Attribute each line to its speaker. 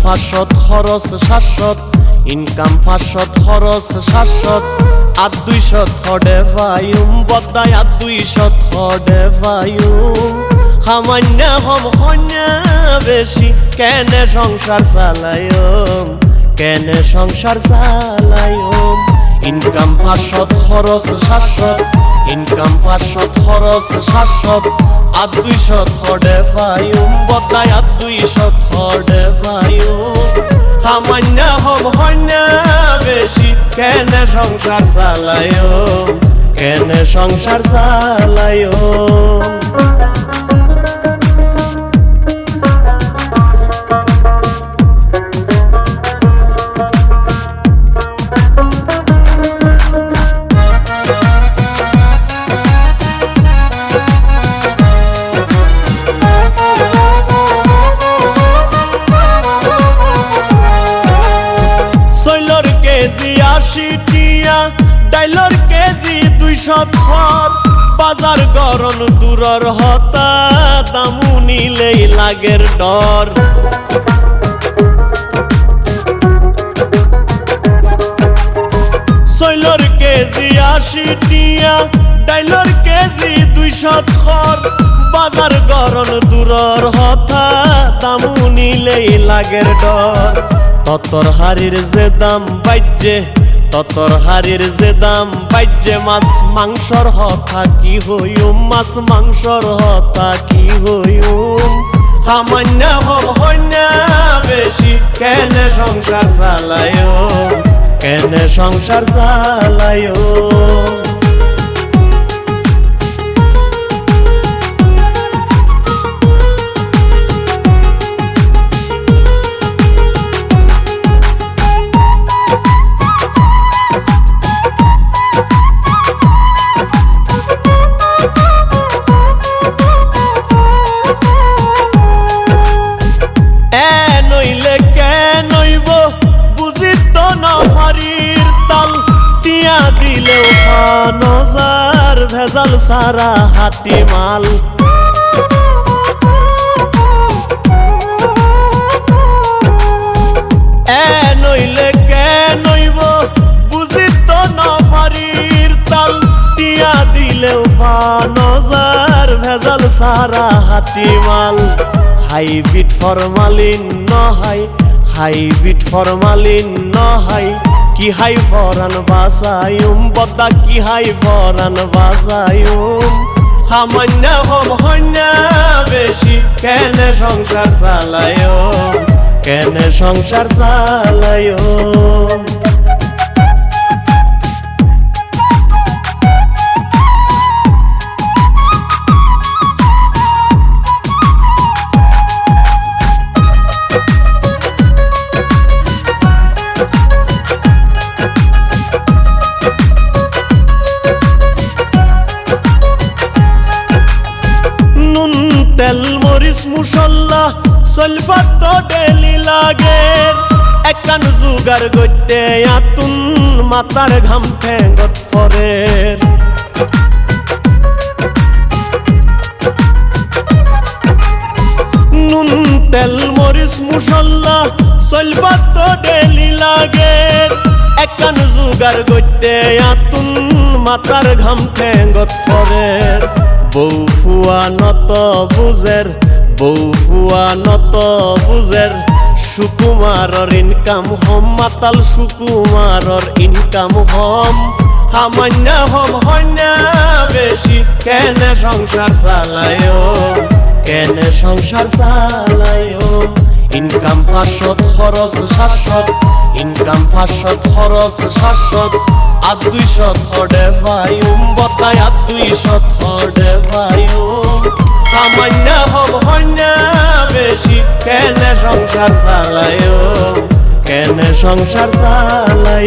Speaker 1: 500 খরচ 700 ইনকাম 500 খরচ 700 আর 200 খড়ে ভাইম বদাই আর 200 খড়ে ভাইম সামান্য হম হন্যা বেশি কেনে সংসার চালায়ম কেনে সংসার চালায়ম ইনকাম 500 খরচ 700 ইনকাম 500 খরচ 700 আর 200 খড়ে ভাইম বদাই আর 200 খড়ে ভাইম সামান্য হম হন্যা বেশি কেনে সংসার চালায়ম কেনে সংসার চালায়ম কেজি 80 টিয়া ডাইলর কেজি 200 খর বাজার গরম দূরর হতা দামু নিলেই লাগের ডর সৈলর কেজি 80 টিয়া ডাইলর কেজি 200 খর বাজার গরম দূরর হতা দামু নিলেই লাগের ডর ততর হাড়ির যে দাম বাইজে ততর হাড়ির যে দাম বাইজে মাছ মাংসর হতা কি হইম মাছ মাংসর হতা কি হইম সামান্য হম হন্যা বেশি কেনে সংসার চালায়ম কেনে সংসার চালায়ম দিলেও নজার ভেজাল সারা হাটি মাল নইলে কে নইব বুঝি তো নফারির তাল টিয়া দিলেও নজার ভেজাল সারা হাটি মাল হাইব্রিড ফরমালিন নহাই হাইব্রিড ফরমালিন নহাই কি হাই ফরান বাসায়ুম বদা কি হাই ফরান বাসায়ুম সামান্য হম হন্যা বেশি কেনে সংসার চালায়ম কেনে সংসার চালায়ম তেল মরিচ মুসল্লা সলফাত তো ডেলি লাগে একান জুগার গইতে আতুন মাতার ঘাম ঠেঙ্গত পরের নুন তেল মরিচ মুসল্লা সলফাত তো ডেলি লাগে একান জুগার গইতে আতুন মাতার ঘাম ঠেঙ্গত পরের বউ ফুয়া নত বুঝের বউ ফুয়া নত বুঝের সুকুমারর ইনকাম হম মাতাল সুকুমারর ইনকাম হম সামান্য হম হন্যা বেশি কেনে সংসার চালায়ম কেনে সংসার চালায়ম ইনকাম 500 খরচ 700 ইনকাম 500 খরচ 700 আর 200 খড়ে ভাইম বদাই আর 200 খড়ে ভাইম সামান্য হম হন্যা বেশি কেনে সংসার চালায়ম কেনে সংসার চালায়।